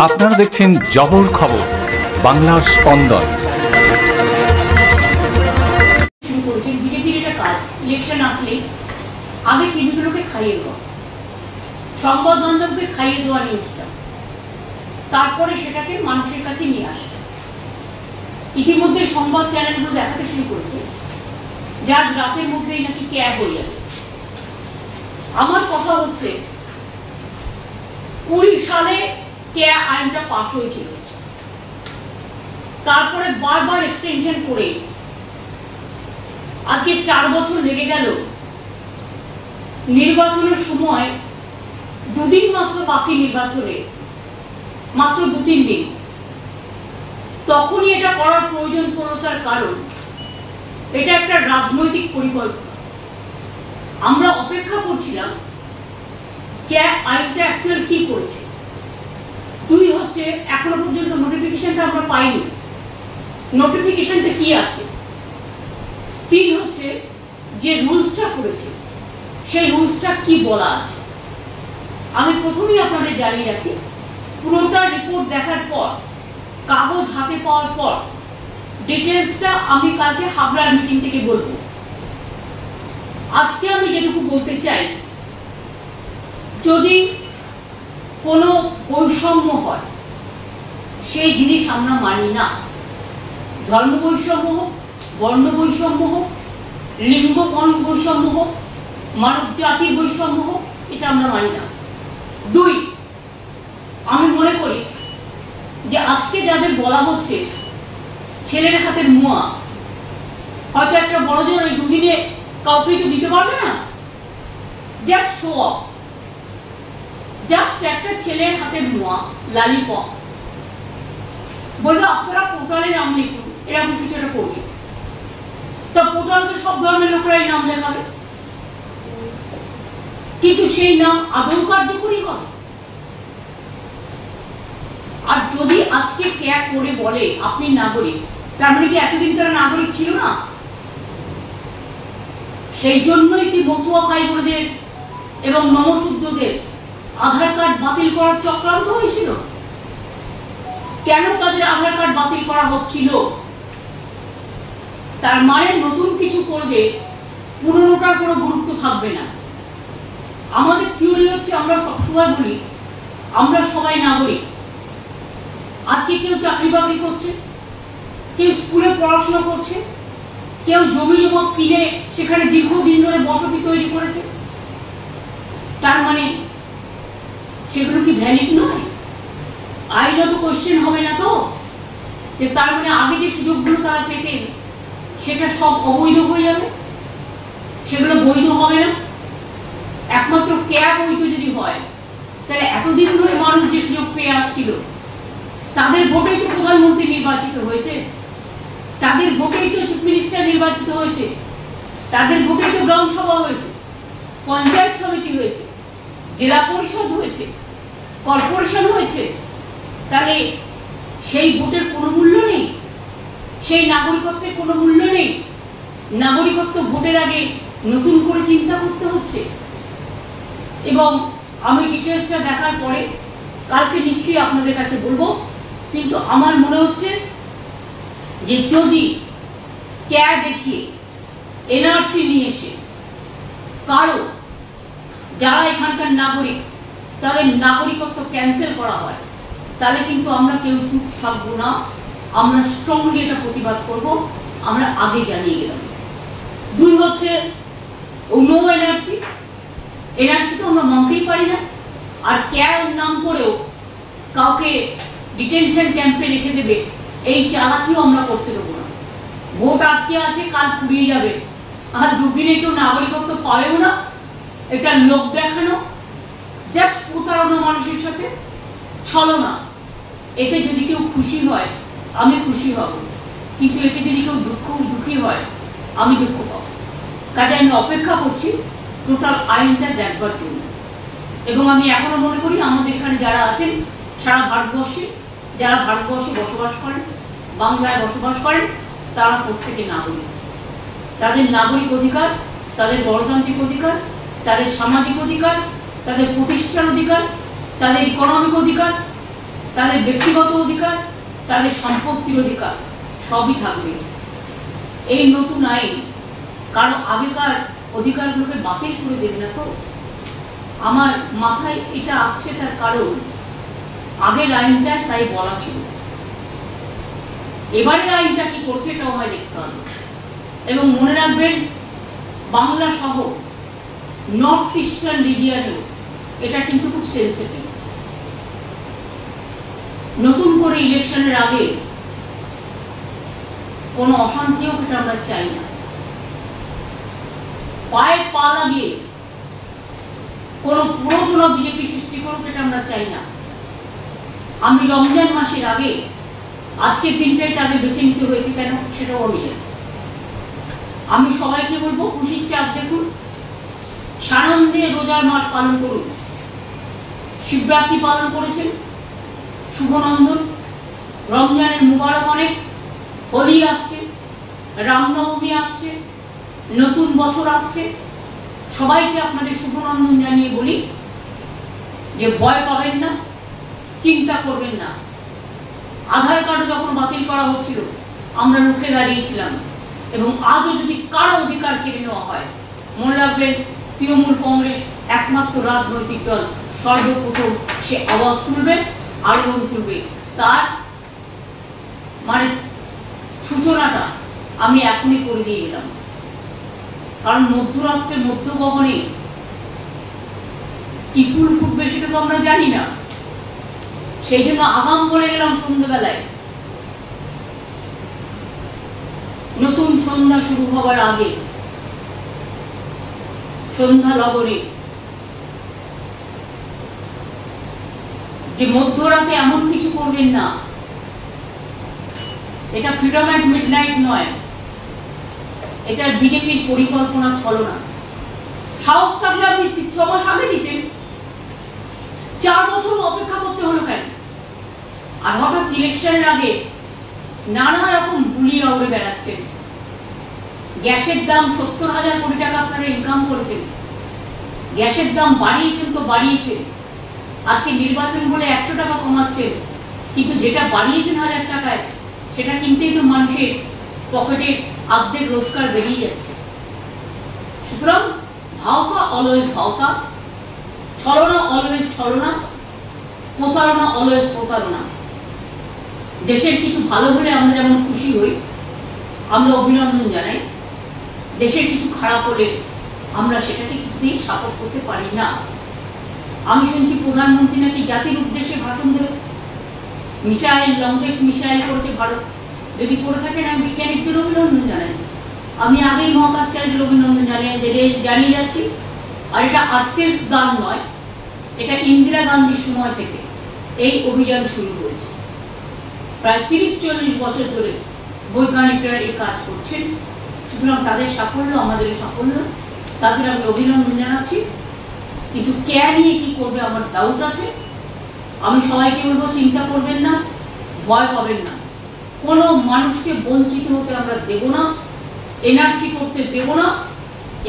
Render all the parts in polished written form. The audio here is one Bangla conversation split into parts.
আপনারা দেখছেন জবর খবর, বাংলার স্পন্দন। বিজেপির এটা কাজ, ইলেকশন আসলে আগে টিভিগুলোকে খাইয়ে দেওয়া, সংবাদ মাধ্যমকে খাইয়ে দেওয়া নিউজটা, তারপরে সেটাকে মানুষের কাছে নিয়ে আসা। ইতিমধ্যে সংবাদ চ্যানেলগুলো দেখাতে শুরু করেছে যে আজ রাতের মধ্যেই নাকি ক্যাব হয়ে যাবে। আমার কথা হচ্ছে 20 সালে ক্যাব আইনটা পাস হয়েছিল, তারপরে বারবার এক্সটেনশন করে আজকে 4 বছর লেগে গেল। নির্বাচনের সময় 2 দিন মাত্র বাকি, নির্বাচনে মাত্র 2-3 দিন, তখনই এটা করার প্রয়োজন পড়ল। তার কারণ এটা একটা রাজনৈতিক পরিকল্পনা। আমরা অপেক্ষা করছিলাম ক্যাব আইনটা অ্যাকচুয়াল কি করেছে। 2 হচ্ছে এখনো পর্যন্ত নোটিফিকেশনটা আমরা পাইনি, নোটিফিকেশনটা কি আছে। 3 হচ্ছে যে রুলসটা করেছে সেই রুলসটা কি বলা আছে। আমি প্রথমেই আপনাদের জানিয়ে রাখি, পুরোটা রিপোর্ট দেখার পর, কাগজ হাতে পাওয়ার পর ডিটেলসটা আমি কালকে হাবড়ার মিটিং থেকে বলবো। আজকে আমি যেটুকু বলতে চাই, যদি কোনো বৈষম্য হয় সেই জিনিস আমরা মানি না। ধর্ম বৈষম্য হোক, বর্ণ বৈষম্য হোক, লিঙ্গ বৈষম্য হোক, মানব জাতির বৈষম্য হোক, এটা আমরা মানি না। 2, আমি মনে করি যে আজকে যাদের বলা হচ্ছে ছেলের হাতের মুয়া, হয়তো একটা বড় জোর ওই 2 দিনে কাউকে তো দিতে পারবে না, জাস্ট শো অফ, জাস্ট একটা ছেলের হাতের মুয়া, লালিপপ, বললো আপনারা পোর্টালে নাম লিখুন, এরকম কিছু একটা করবে। তা পোর্টালে তো সব ধরনের লোকেরাই নাম লেখাবে, কিন্তু সেই নাম আদৌ কার্যকরী হবে। আর যদি আজকে ক্যাব করে বলে আপনি নাগরিক, তার মানে কি এতদিন তারা নাগরিক ছিল না? সেই জন্যই কি মতুয়া ভাই বোনদের এবং নমশূদ্রদের আধার কার্ড বাতিল করার চক্রান্ত হয়েছিল? কেন তাদের আধার কার্ড বাতিল করা হচ্ছিল? তার মানে নতুন কিছু করবে, পুরনোটার কোনো গুরুত্ব থাকবে না। আমাদের থিওরি হচ্ছে, আমরা সবসময় বলি আমরা সবাই নাগরিক। আজকে কেউ চাকরি বাকরি করছে, কেউ স্কুলে পড়াশোনা করছে, কেউ জমি জমা কিনে সেখানে দীর্ঘদিন ধরে বসতি তৈরি করেছে। তার মানে সেগুলো কি ভ্যালিড নয়? আইনত কোশ্চেন হবে না তো যে তার মানে আগে যে সুযোগগুলো তারা পেতেন সেটা সব অবৈধ হয়ে যাবে, সেগুলো বৈধ হবে না। একমাত্র ক্যাব বৈধ যদি হয়, তাহলে এতদিন ধরে মানুষ যে সুযোগ পেয়ে আসছিল, তাদের ভোটেই তো প্রধানমন্ত্রী নির্বাচিত হয়েছে, তাদের ভোটেই তো চিফ মিনিস্টার নির্বাচিত হয়েছে, তাদের ভোটেই তো গ্রাম সভা হয়েছে, পঞ্চায়েত সমিতি হয়েছে, জেলা পরিষদ হয়েছে, কর্পোরেশন হয়েছে। তাহলে সেই ভোটের কোনো মূল্য নেই, সেই নাগরিকত্বের কোনো মূল্য নেই। নাগরিকত্ব ভোটের আগে নতুন করে চিন্তা করতে হচ্ছে। এবং আমি ডিটেলসটা দেখার পরে কালকে নিশ্চয়ই আপনাদের কাছে বলবো, কিন্তু আমার মনে হচ্ছে যে যদি ক্যাব দেখিয়ে এনআরসি নিয়ে এসে কারো যারা এখানকার নাগরিক তাদের নাগরিকত্ব ক্যান্সেল করা হয়, তাহলে কিন্তু আমরা কেউ চুপ থাকবো না, আমরা স্ট্রংলি এটা প্রতিবাদ করব। আমরা আগে জানিয়ে গেলাম। 2 হচ্ছে নো এনআরসি, এনআরসি তো আমরা মানতেই পারি না। আর ক্যাব নাম করেও কাউকে ডিটেনশন ক্যাম্পে রেখে দেবে, এই চালাকিও আমরা করতে দেবো না। ভোট আজকে আছে, কাল পুড়িয়ে যাবে, আর 2 দিনে কেউ নাগরিকত্ব পাবেও না। এটা লোক দেখানো, জাস্ট প্রতারণা, মানুষের সাথে ছলনা। এতে যদি কেউ খুশি হয় আমি খুশি হব, কিন্তু এতে যদি কেউ দুঃখী হয় আমি দুঃখ পাবো। কাজে আমি অপেক্ষা করছি টোটাল আইনটা দেখবার জন্য। এবং আমি এখনো মনে করি আমাদের এখানে যারা আছেন সারা ভারতবর্ষে, যারা ভারতবর্ষে বসবাস করেন, বাংলায় বসবাস করেন, তারা প্রত্যেকে নাগরিক। তাদের নাগরিক অধিকার, তাদের গণতান্ত্রিক অধিকার, তাদের সামাজিক অধিকার, তাদের প্রতিষ্ঠার অধিকার, তাদের ইকোনমিক অধিকার তাদের ব্যক্তিগত অধিকার, তাদের সম্পত্তির অধিকার সবই থাকবে। এই নতুন আইন কারো আগেকার অধিকারগুলোকে বাতিল করে দেবে না তো। আমার মাথায় এটা আসছে তার কারণ আগের আইনটা তাই বলা ছিল, এবারের আইনটা কি করছে এটাও আমায় দেখতে হবে। এবং মনে রাখবেন, বাংলা সহ নর্থ ইস্টার্ন রিজিয়নেও এটা কিন্তু খুব সেন্সিটিভ। নতুন করে ইলেকশনের আগে কোনো অশান্তিও এটা আমরা চাই না। পায়ে পা লাগিয়ে কোনো প্ররোচনা বিজেপি সৃষ্টি করুক এটা আমরা চাই না। আমি রমজান মাসের আগে আজকের দিনটাই তাদের বেছে নিতে হয়েছে কেন সেটাও আমি জানি। আমি সবাইকে বলবো, খুশির চাপ দেখুন, সানন্দে রোজার মাস পালন করুন। শিবরাত্রি পালন করেছেন, শুভনন্দন। রমজানের মুবারক অনেক, হোলি আসছে, রামনবমী আসছে, নতুন বছর আসছে। সবাইকে আপনাদের শুভনন্দন জানিয়ে বলি যে ভয় পাবেন না, চিন্তা করবেন না। আধার কার্ড যখন বাতিল করা হচ্ছিল আমরা রুখে দাঁড়িয়েছিলাম, এবং আজও যদি কারো অধিকার কেড়ে নেওয়া হয়, মনে রাখবেন তৃণমূল কংগ্রেস একমাত্র রাজনৈতিক দল সর্বপ্রথম সে আওয়াজ তুলবে, আলোড়ন তুলবে। তার মানে সূচনাটা আমি এখনই করে দিয়ে গেলাম, কারণ মধ্যরাত্রে মধ্যগগনে কি ফুল ফুটবে সেটা তো আমরা জানি না। সেই জন্য আগাম বলে গেলাম সন্ধ্যাবেলায়, নতুন সন্ধ্যা শুরু হবার আগে সন্ধ্যা লগনে যে মধ্যরাতে এমন কিছু করবেন না। এটা ফ্রিডম অ্যাট মিডনাইট নয়, এটা বিজেপির পরিকল্পনা ছলনা। সাহস থাকলে আপনি 6 মাস আগে দিতেন, 4 বছর অপেক্ষা করতে হলো কেন? আর হঠাৎ ইলেকশনের আগে নানা রকম বুলি উড়ে বেড়াচ্ছেন। গ্যাসের দাম 70,000 কোটি টাকা আপনারা ইনকাম করেছেন, গ্যাসের দাম বাড়িয়েছেন তো বাড়িয়েছেন। আজকে নির্বাচন বলে 100 টাকা কমাচ্ছেন, কিন্তু যেটা বাড়িয়েছেন 1000 টাকায় সেটা কিনতেই তো মানুষের পকেটে অর্ধেক রোজগার বেরিয়ে যাচ্ছে। সুতরাং ভাওতা অলওয়েজ ভাওতা, ছলনা অলওয়েজ ছলনা, প্রতারণা অলওয়েজ প্রতারণা। দেশের কিছু ভালো হলে আমরা যেমন খুশি হই, আমরা অভিনন্দন জানাই, দেশের কিছু খারাপ হলে আমরা সেটাকে কিছুতেই সাপোর্ট করতে পারি না। আমি শুনছি প্রধানমন্ত্রী নাকি জাতির উদ্দেশ্যে ভাষণ দেবে, মিসাইল, লঙ্কেশ মিসাইল করেছে ভারত। যদি করে থাকেন আমি বিজ্ঞানীদের অভিনন্দন জানাই, আমি আগেই মহাকাশচারীদের অভিনন্দন জানিয়ে যাচ্ছি। আর এটা আজকের গান নয়, এটা ইন্দিরা গান্ধীর সময় থেকে এই অভিযান শুরু হয়েছে। প্রায় 30-40 বছর ধরে বৈজ্ঞানিকরা এই কাজ করছেন। সুতরাং তাদের সাফল্য আমাদের সাফল্য, তাদের আমি অভিনন্দন জানাচ্ছি। কিন্তু কে নিয়ে কি করবে আমার ডাউট আছে। আমি সবাইকে বলবো, চিন্তা করবেন না, ভয় পাবেন না। কোনো মানুষকে বঞ্চিত হতে আমরা দেব না, এনআরসি করতে দেব না।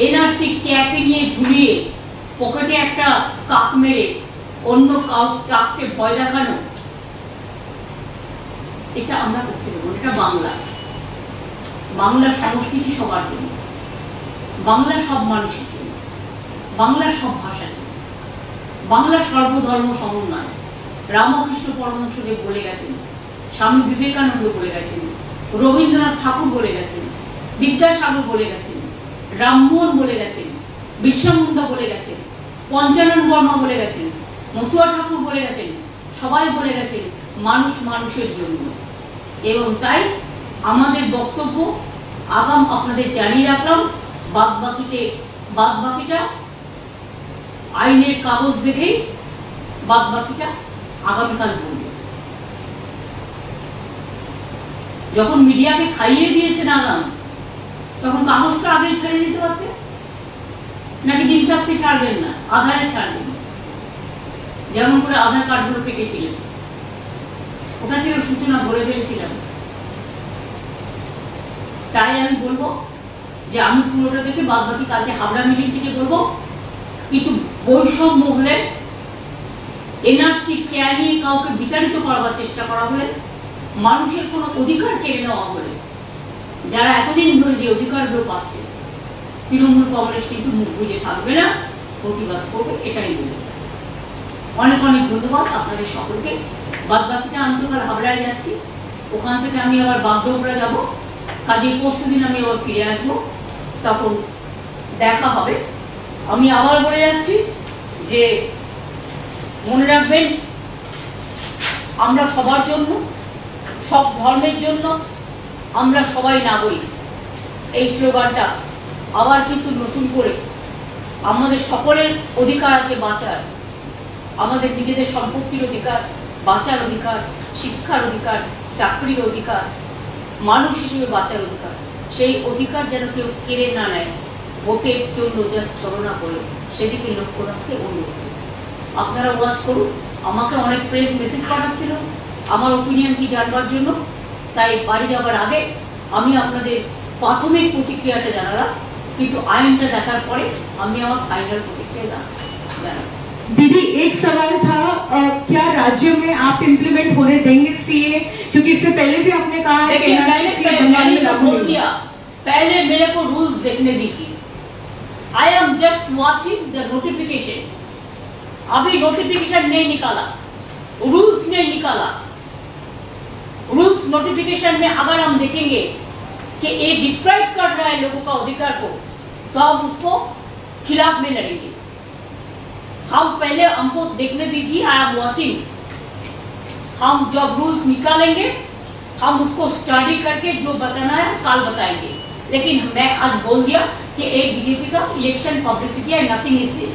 এনআরসি ক্যাকে নিয়ে ঝুলিয়ে পকেটে একটা কাক মেরে অন্য কাককে ভয় দেখানো, এটা আমরা করতে দেবো। এটা বাংলা, বাংলার সংস্কৃতি সবার জন্য, বাংলার সব মানুষের জন্য, বাংলার সব ভাষার জন্য, বাংলার সর্বধর্ম সমন্বয়। রামকৃষ্ণ পরমহংসদেব বলে গেছেন, স্বামী বিবেকানন্দ বলে গেছেন, রবীন্দ্রনাথ ঠাকুর বলে গেছেন, বিদ্যাসাগর বলে গেছেন, রামমোহন বলে গেছেন, বিশ্বামুন্ডা বলে গেছেন, পঞ্চানন বর্মা বলে গেছেন, মতুয়া ঠাকুর বলে গেছেন। সবাই বলে গেছেন মানুষ মানুষের জন্য। এবং তাই আমাদের বক্তব্য আগাম আপনাদের জানিয়ে রাখলাম। বাদবাকিটা আইনের কাগজ দেখেই বাদবাকিটা আগামীকাল বলবে। যখন মিডিয়াকে খাইয়ে দিয়েছেন আগাম, তখন কাগজটা আগেই ছেড়ে দিতে পারতেন, নাকি দিন থাকতে ছাড়বেন না, আধারে ছাড়বেন। যেমন করে আধার কার্ডগুলো কেটেছিলেন, ওটা ছিল সূচনা, ভরে ফেলেছিলাম। তাই আমি বলবো যে আমি পুরোটা দেখে বাদবাকি কালকে হাবড়া মিটিং থেকে বলবো। কিন্তু বৈষম্য হলে এনআরসি কেয়ার নিয়ে কাউকে বিতাড়িত করার চেষ্টা করা হলে, মানুষের কোনো অধিকার কেড়ে নেওয়া হলে, যারা এতদিন ধরে যে অধিকারগুলো পাচ্ছে, তৃণমূল কংগ্রেস কিন্তু মুখ বুঝে থাকবে না, প্রতিবাদ করবে, এটাই বলে। অনেক অনেক ধন্যবাদ আপনাদের সকলকে। বাদ বাকিটা আমি তো হাবড়ায় যাচ্ছি, ওখান থেকে আমি আবার বাগডোগরা যাব, কাজে পরশুদিন আমি আবার ফিরে আসবো, তখন দেখা হবে। আমি আবার বলে যাচ্ছি যে মনে রাখবেন, আমরা সবার জন্য, সব ধর্মের জন্য আমরা সবাই নাগরিক, এই স্লোগানটা আবার কিন্তু নতুন করে আমাদের সকলের অধিকার আছে বাঁচার, আমাদের নিজেদের সম্পত্তির অধিকার, বাঁচার অধিকার, শিক্ষার অধিকার, চাকরির অধিকার, মানুষ হিসেবে বাঁচার অধিকার, সেই অধিকার যেন কেউ কেড়ে না নেয়, ভোটের জন্য জাস্ট ছলনা করে, সেদিকে লক্ষ্য রাখতে অনুরোধ করি। আপনারা ওয়াচ করুন। আমাকে অনেক প্রেস মেসেজ পাঠাচ্ছিল আমার ওপিনিয়ন কি জানবার জন্য, তাই বাড়ি যাবার আগে আমি আপনাদের প্রাথমিক প্রতিক্রিয়াটা জানালাম, কিন্তু আইনটা দেখার পরে আমি আমার ফাইনাল প্রতিক্রিয়া জানাবো। दीदी एक सवाल था, क्या राज्य में आप इम्प्लीमेंट होने देंगे सीए, क्योंकि इससे पहले भी आपने कहा है कि मैंने जो बोल दिया, पहले मेरे को रूल्स देखने दीजिए। I am just watching the notification. अभी नोटिफिकेशन नहीं निकाला, रूल्स नहीं निकाला। रूल्स नोटिफिकेशन में अगर हम देखेंगे कि ये डिप्राइव कर रहा है लोगों का अधिकार को, तो हम उसको खिलाफ में लड़ेंगे। हम पहले हमको देखने दीजिए, आई एम वॉचिंग। हम जब रूल्स निकालेंगे हम उसको स्टडी करके जो बताना है कल बताएंगे। लेकिन मैं आज बोल दिया कि एक बीजेपी का इलेक्शन पब्लिसिटी है, नथिंग इज दिस।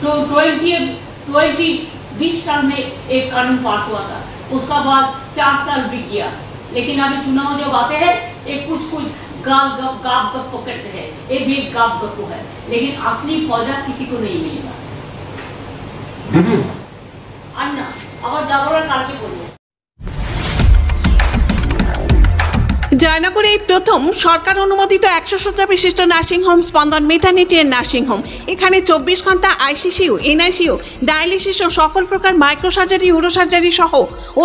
तो 2020 साल में एक कानून पास हुआ था, उसका बाद 4 साल बीत गया, लेकिन अभी चुनाव जब आते हैं एक कुछ गाप गप पकड़ते हैं, ये भी एक गाप गप है, लेकिन असली फायदा किसी को नहीं मिलेगा। अन्ना আবার যাবো না, কালকে করবো। জয়নগরে এই প্রথম সরকার অনুমোদিত 100 শয্যা বিশিষ্ট নার্সিংহোম স্পন্দন মেটার্নিটি এন্ড নার্সিংহোম। এখানে 24 ঘন্টা আইসিসিউ, এনআইসিউ, ডায়ালিসিস ও সকল প্রকার মাইক্রোসার্জারি, ইউরোসার্জারি সহ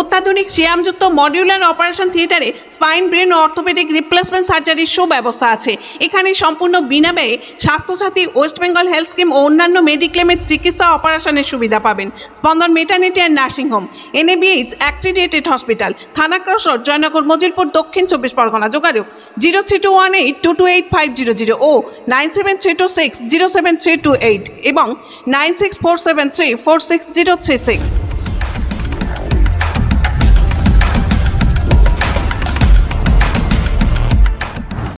অত্যাধুনিক শ্যামযুক্ত মডিউলার অপারেশন থিয়েটারে স্পাইন, ব্রেন ও অর্থোপেডিক রিপ্লেসমেন্ট সার্জারির সুব্যবস্থা আছে। এখানে সম্পূর্ণ বিনা ব্যয়ে Swasthyasathi, west Bengal health scheme ও অন্যান্য মেডিক্লেমের চিকিৎসা অপারেশনের সুবিধা পাবেন। Spandan maternity and nursing home, NABH accredited hospital, Thana cross road, Joynagar, Majilpur, দক্ষিণ 24 পরগনা। যোগাযোগ 0321822850 ও 9732607328 এবং 9647346036।